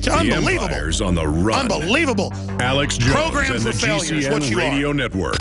It's unbelievable. The Empire's on the run. Unbelievable. Alex Jones Program and for the failure is what GCN you Radio are. Network.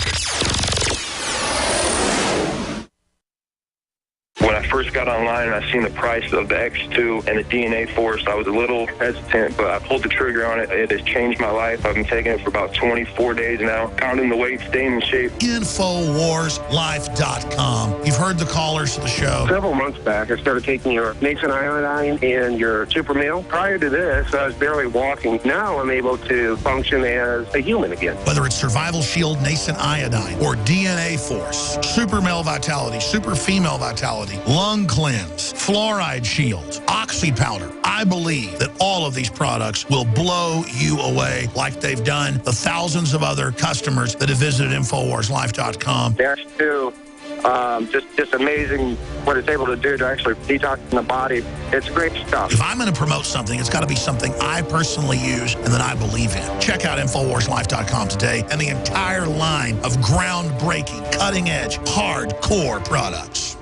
When I first got online and I seen the price of the X2 and the DNA Force, I was a little hesitant, but I pulled the trigger on it. It has changed my life. I've been taking it for about 24 days now, counting the weight, staying in shape. InfoWarsLife.com. You've heard the callers to the show. Several months back, I started taking your Nathan Iodine and your Super Meal. Prior to this, I was barely walking. Now I'm able to function as a human again. Whether it's Survival Shield, Nascent Iodine, or DNA Force, Super Male Vitality, Super Female Vitality, Lung Cleanse, Fluoride Shield, Oxy Powder. I believe that all of these products will blow you away like they've done the thousands of other customers that have visited InfoWarsLife.com. Dash 2, just amazing what it's able to do to actually detox the body. It's great stuff. If I'm going to promote something, it's got to be something I personally use and that I believe in. Check out InfoWarsLife.com today and the entire line of groundbreaking, cutting-edge, hardcore products.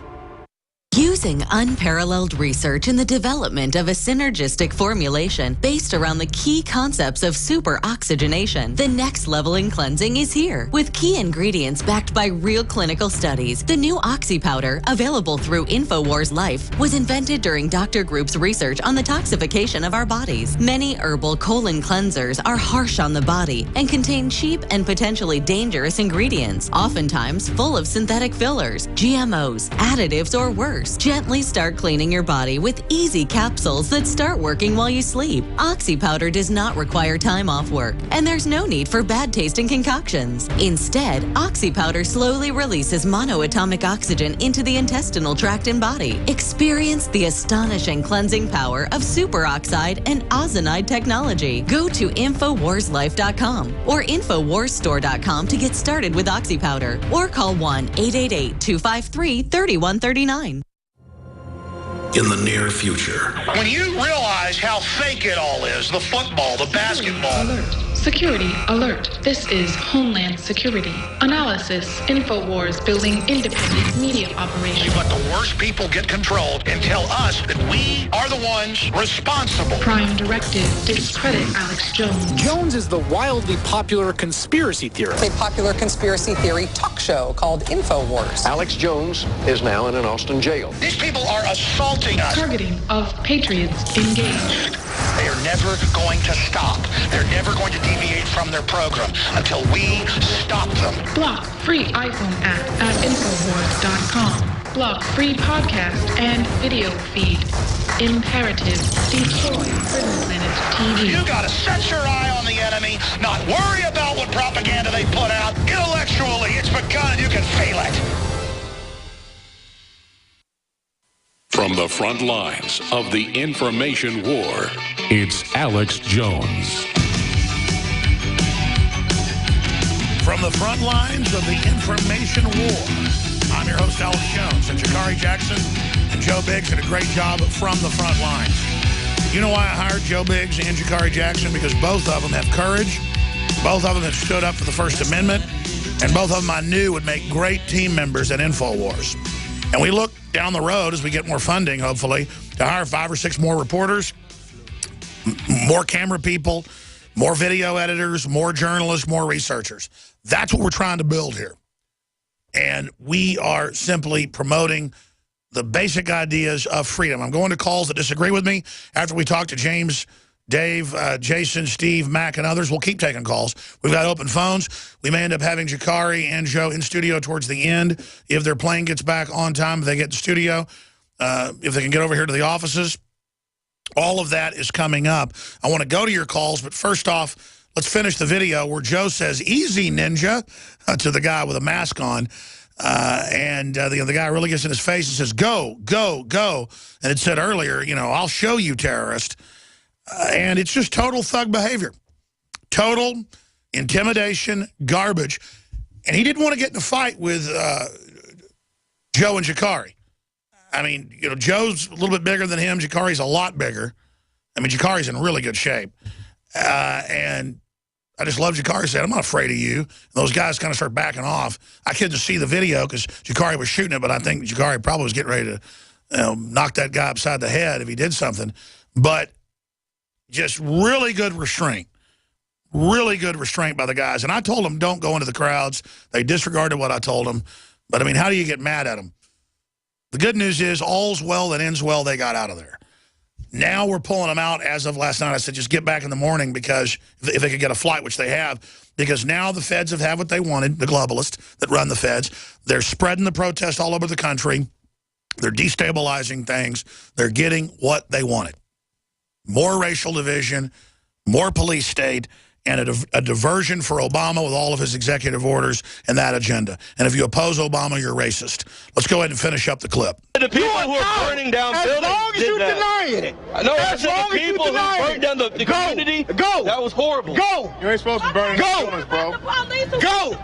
Using unparalleled research in the development of a synergistic formulation based around the key concepts of super oxygenation, the next level in cleansing is here. With key ingredients backed by real clinical studies, the new Oxy Powder, available through InfoWars Life, was invented during Dr. Group's research on the toxification of our bodies. Many herbal colon cleansers are harsh on the body and contain cheap and potentially dangerous ingredients, oftentimes full of synthetic fillers, GMOs, additives, or worse. Gently start cleaning your body with easy capsules that start working while you sleep. Oxy Powder does not require time off work, and there's no need for bad tasting concoctions. Instead, Oxy Powder slowly releases monoatomic oxygen into the intestinal tract and body. Experience the astonishing cleansing power of superoxide and ozonide technology. Go to InfoWarsLife.com or InfoWarsStore.com to get started with Oxy Powder, or call 1-888-253-3139. In the near future. When you realize how fake it all is, the football, the basketball. Alert. Security alert. This is Homeland Security. Analysis. InfoWars building independent media operations. But the worst people get control and tell us that we are the ones responsible. Prime directive. Discredit Alex Jones. Jones is the wildly popular conspiracy theorist. It's a popular conspiracy theory talk show called InfoWars. Alex Jones is now in an Austin jail. These people are assaulting us. Targeting of patriots engaged. They are never going to stop. They're never going to deviate from their program until we stop them. Block free iPhone app at Infowars.com. Block free podcast and video feed. Imperative. Destroy Prison Planet TV. You gotta set your eye on the enemy, not worry about what propaganda they put out. Intellectually, it's begun and you can feel it. From the front lines of the information war, it's Alex Jones. From the front lines of the information war, I'm your host, Alex Jones, and Jakari Jackson and Joe Biggs did a great job from the front lines. You know why I hired Joe Biggs and Jakari Jackson? Because both of them have courage, both of them have stood up for the First Amendment, and both of them I knew would make great team members at InfoWars. And we look down the road as we get more funding, hopefully, to hire 5 or 6 more reporters, more camera people, more video editors, more journalists, more researchers. That's what we're trying to build here. And we are simply promoting the basic ideas of freedom. I'm going to calls that disagree with me after we talk to James, Dave, Jason, Steve, Mac, and others. We'll keep taking calls. We've got open phones. We may end up having Jakari and Joe in studio towards the end if their plane gets back on time, if they get to studio, if they can get over here to the offices. All of that is coming up. I want to go to your calls, but first off, let's finish the video where Joe says, "Easy, ninja," to the guy with a mask on. The guy really gets in his face and says, "Go, go, go." And it said earlier, you know, "I'll show you, terrorist." And it's just total thug behavior. Total intimidation, garbage. And he didn't want to get in a fight with Joe and Jakari. I mean, you know, Joe's a little bit bigger than him. Jakari's a lot bigger. I mean, Jakari's in really good shape. And I just love Jakari said, "I'm not afraid of you." And those guys kind of start backing off. I couldn't see the video because Jakari was shooting it, but I think Jakari probably was getting ready to knock that guy upside the head if he did something. But just really good restraint. Really good restraint by the guys. And I told them, don't go into the crowds. They disregarded what I told them. But, I mean, how do you get mad at them? The good news is all's well that ends well. They got out of there. Now we're pulling them out as of last night. I said, just get back in the morning because if they could get a flight, which they have, because now the feds have had what they wanted, the globalists that run the feds. They're spreading the protest all over the country. They're destabilizing things. They're getting what they wanted. More racial division, more police state, and a diversion for Obama with all of his executive orders and that agenda. And if you oppose Obama, you're racist. Let's go ahead and finish up the clip. The people who are burning down buildings. As long as you denying it. No, I said the people who burned down the community. Go. That was horrible. Go. You ain't supposed to be burning buildings, bro. Go.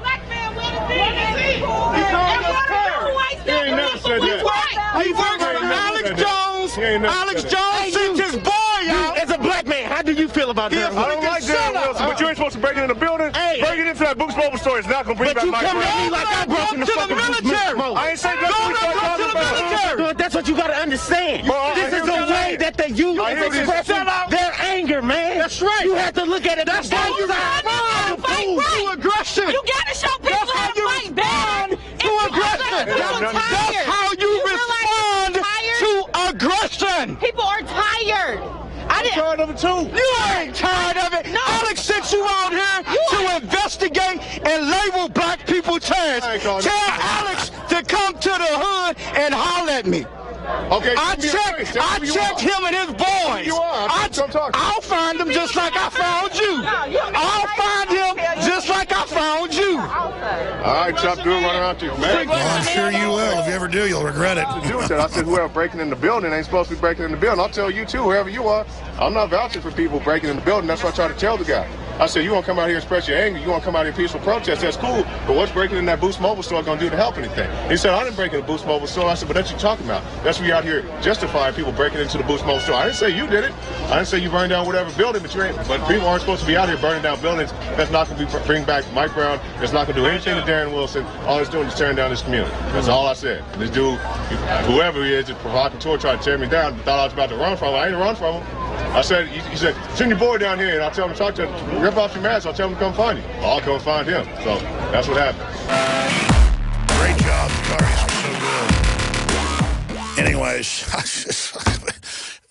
He ain't never said that. He works for Alex Jones. Alex Jones sent his boy out. As a black man, how do you feel about that? I don't like Darren Wilson, but you ain't supposed to break into the building. Breaking into that Boost Mobile store is not going to bring back my friend. But you come at me like I broke into the fucking military. I ain't saying nothing. That's what you got to understand. This is the way that they use expressing their anger, man. That's right. You have to look at it. That's how you respond to aggression. You got to show people how to fight back to aggression. That's how you respond to aggression. People are tired. I'm tired of it too. You ain't tired of it. No. Alex sent you out here to investigate and label black people terrorists. Tell Alex to come to the hood and holler at me. Okay, I checked him and his boys. I'll find him just like I found you. I'll find him just like I found you. All right, Chuck, do it run around you, man. Well, I'm sure you will. If you ever do, you'll regret it. I said whoever breaking in the building ain't supposed to be breaking in the building. I'll tell you too, whoever you are. I'm not vouching for people breaking in the building. That's what I try to tell the guy. I said, you want to come out here and express your anger, you want to come out here in peaceful protest, that's cool, but what's breaking in that Boost Mobile store going to do to help anything? He said, I didn't break in the Boost Mobile store. I said, but that's what you're talking about. That's what you're out here justifying people breaking into the Boost Mobile store. I didn't say you did it. I didn't say you burned down whatever building, but people aren't supposed to be out here burning down buildings. That's not going to bring back Mike Brown. It's not going to do anything to Darren Wilson. All it's doing is tearing down this community. That's all I said. This dude, whoever he is, just provocateur, tried to tear me down, thought I was about to run from him. I ain't run from him. I said, he said, send your boy down here, and I'll tell him to talk to him. Rip off your mask, I'll tell him to come find you. I'll come find him. So that's what happened. Great job. The Cardis were so good. Anyways,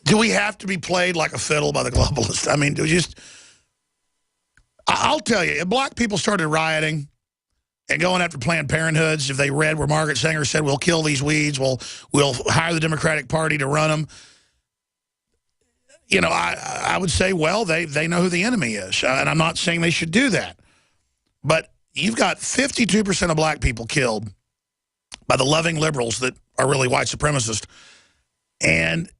do we have to be played like a fiddle by the globalists? I mean, do we just... I'll tell you, if black people started rioting and going after Planned Parenthoods, if they read where Margaret Sanger said, we'll kill these weeds, we'll hire the Democratic Party to run them, you know, I would say, well, they know who the enemy is. And I'm not saying they should do that. But you've got 52% of black people killed by the loving liberals that are really white supremacists. And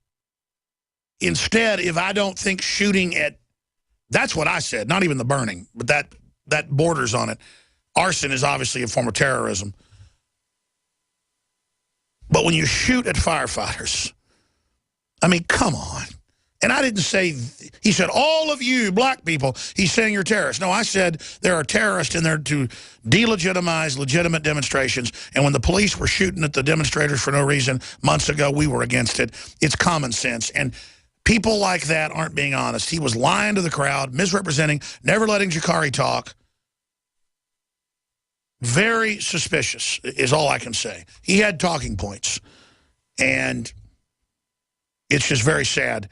instead, if I don't think shooting at, that's what I said, not even the burning, but that borders on it. Arson is obviously a form of terrorism. But when you shoot at firefighters, I mean, come on. And I didn't say, he said, all of you black people, he's saying you're terrorists. No, I said there are terrorists in there to delegitimize legitimate demonstrations. And when the police were shooting at the demonstrators for no reason months ago, we were against it. It's common sense. And people like that aren't being honest. He was lying to the crowd, misrepresenting, never letting Jakari talk. Very suspicious is all I can say. He had talking points. And it's just very sad.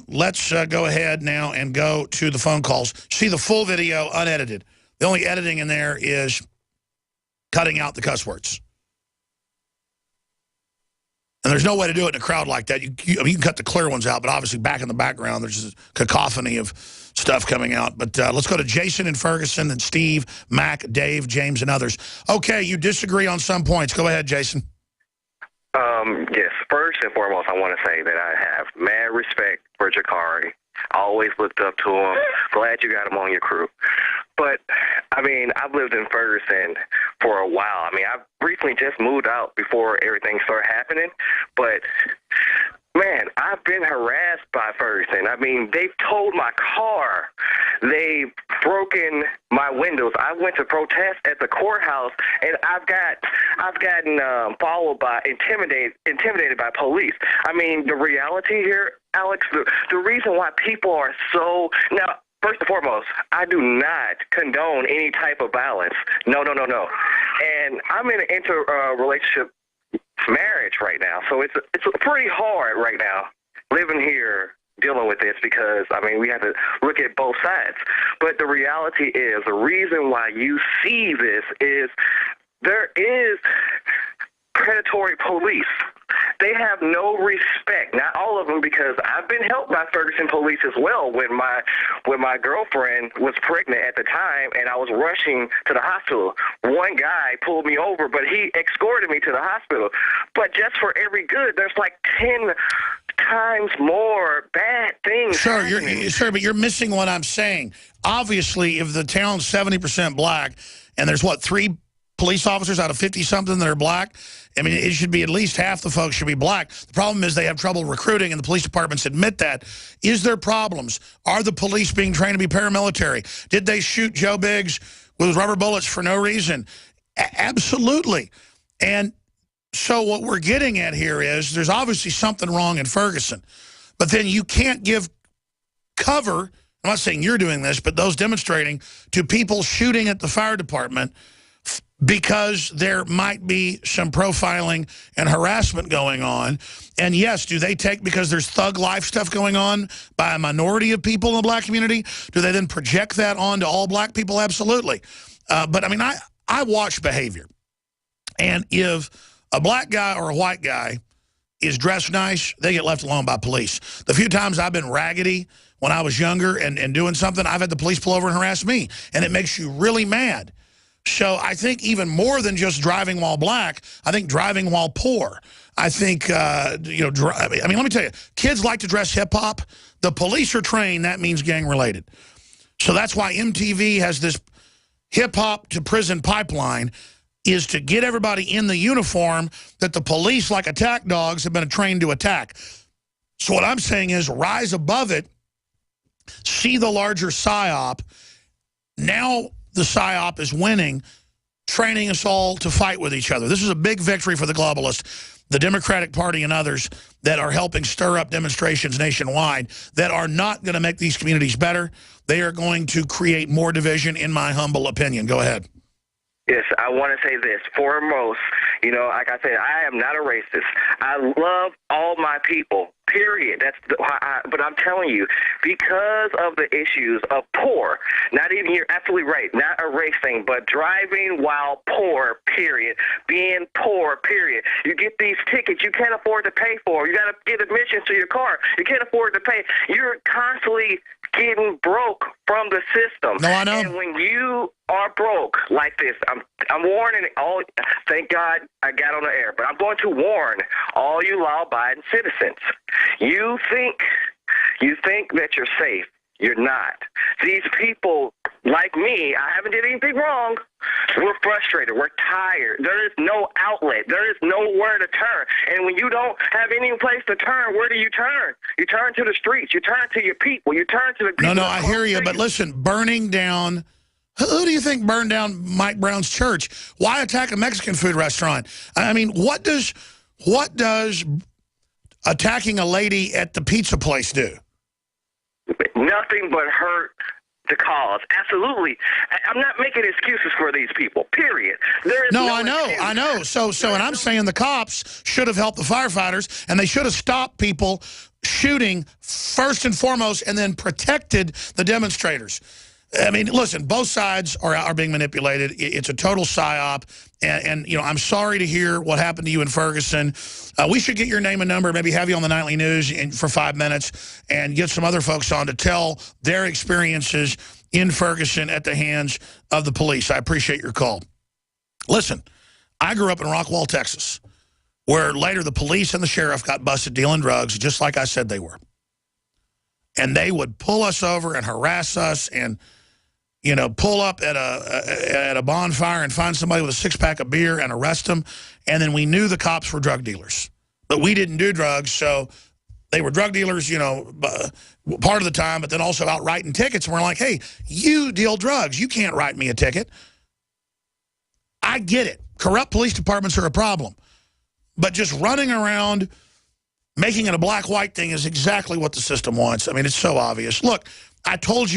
Let's go ahead now and go to the phone calls. See the full video unedited. The only editing in there is cutting out the cuss words. And there's no way to do it in a crowd like that. You can cut the clear ones out, but obviously back in the background, there's a cacophony of stuff coming out. But let's go to Jason and Ferguson and Steve, Mac, Dave, James, and others. Okay, you disagree on some points. Go ahead, Jason. Yes, first and foremost, I want to say that I have mad respect for Jakari. I always looked up to him. Glad you got him on your crew. But, I mean, I've lived in Ferguson for a while. I mean, I briefly just moved out before everything started happening. But, man, I've been harassed by Ferguson. I mean, they've towed my car. They've broken my windows. I went to protest at the courthouse, and I've gotten followed by intimidated by police. I mean, the reality here, Alex, the reason why people are so now. First and foremost, I do not condone any type of violence. No. And I'm in an interrelationship marriage right now, so it's pretty hard right now living here dealing with this because, I mean, we have to look at both sides. But the reality is the reason why you see this is there is predatory police. They have no respect. Not all of them, because I've been helped by Ferguson police as well when my girlfriend was pregnant at the time and I was rushing to the hospital. One guy pulled me over, but he escorted me to the hospital. But just for every good, there's like 10 times more bad things. Sir, but you're missing what I'm saying. Obviously, if the town's 70% black and there's, what, 3 police officers out of 50-something that are black, I mean, it should be at least half the folks should be black. The problem is they have trouble recruiting, and the police departments admit that. Is there problems? Are the police being trained to be paramilitary? Did they shoot Joe Biggs with rubber bullets for no reason? Absolutely. And so what we're getting at here is there's obviously something wrong in Ferguson. But then you can't give cover, I'm not saying you're doing this, but those demonstrating, to people shooting at the fire department because there might be some profiling and harassment going on. And yes, do they take, because there's thug life stuff going on by a minority of people in the black community, do they then project that onto all black people? Absolutely. But I mean, I watch behavior. And if a black guy or a white guy is dressed nice, they get left alone by police. The few times I've been raggedy when I was younger and doing something, I've had the police pull over and harass me. And it makes you really mad. So I think even more than just driving while black, I think driving while poor. I think, I mean, let me tell you, kids like to dress hip-hop. The police are trained, that means gang-related. So that's why MTV has this hip-hop to prison pipeline, is to get everybody in the uniform that the police, like attack dogs, have been trained to attack. So what I'm saying is rise above it, see the larger PSYOP. Now the PSYOP is winning, training us all to fight with each other. This is a big victory for the globalists, the Democratic Party and others that are helping stir up demonstrations nationwide that are not going to make these communities better. They are going to create more division, in my humble opinion. Go ahead. Yes, I want to say this. Foremost, like I said, I am not a racist. I love all my people, period. But I'm telling you, because of the issues of poor, not even, you're absolutely right, not a race thing, but driving while poor, period. Being poor, period. You get these tickets you can't afford to pay for. You got to get admissions to your car. You can't afford to pay. You're constantly getting broke from the system. No, I know. And when you are broke like this, I'm warning all. Thank God I got on the air, but I'm going to warn all you law-abiding citizens. You think that you're safe. You're not. These people, like me, I haven't did anything wrong. We're frustrated. We're tired. There is no outlet. There is nowhere to turn. And when you don't have any place to turn, where do you turn? You turn to the streets. You turn to your people. You turn to the people. No, I hear you. But listen, burning down, who do you think burned down Mike Brown's church? Why attack a Mexican food restaurant? I mean, what does attacking a lady at the pizza place do? Nothing but hurt the cause. Absolutely. I'm not making excuses for these people, period. There is no I know. So and I'm saying the cops should have helped the firefighters, and they should have stopped people shooting first and foremost and then protected the demonstrators. I mean, listen, both sides are being manipulated. It's a total psyop. And I'm sorry to hear what happened to you in Ferguson. We should get your name and number, maybe have you on the Nightly News for 5 minutes and get some other folks on to tell their experiences in Ferguson at the hands of the police. I appreciate your call. Listen, I grew up in Rockwall, Texas, where later the police and the sheriff got busted dealing drugs, just like I said they were. And they would pull us over and harass us and pull up at a bonfire and find somebody with a 6-pack of beer and arrest them. And then we knew the cops were drug dealers. But we didn't do drugs, so They were drug dealers, you know, part of the time, but then also out writing tickets. And we're like, hey, you deal drugs. You can't write me a ticket. I get it. Corrupt police departments are a problem. But just running around making it a black-white thing is exactly what the system wants. I mean, it's so obvious. Look, I told you.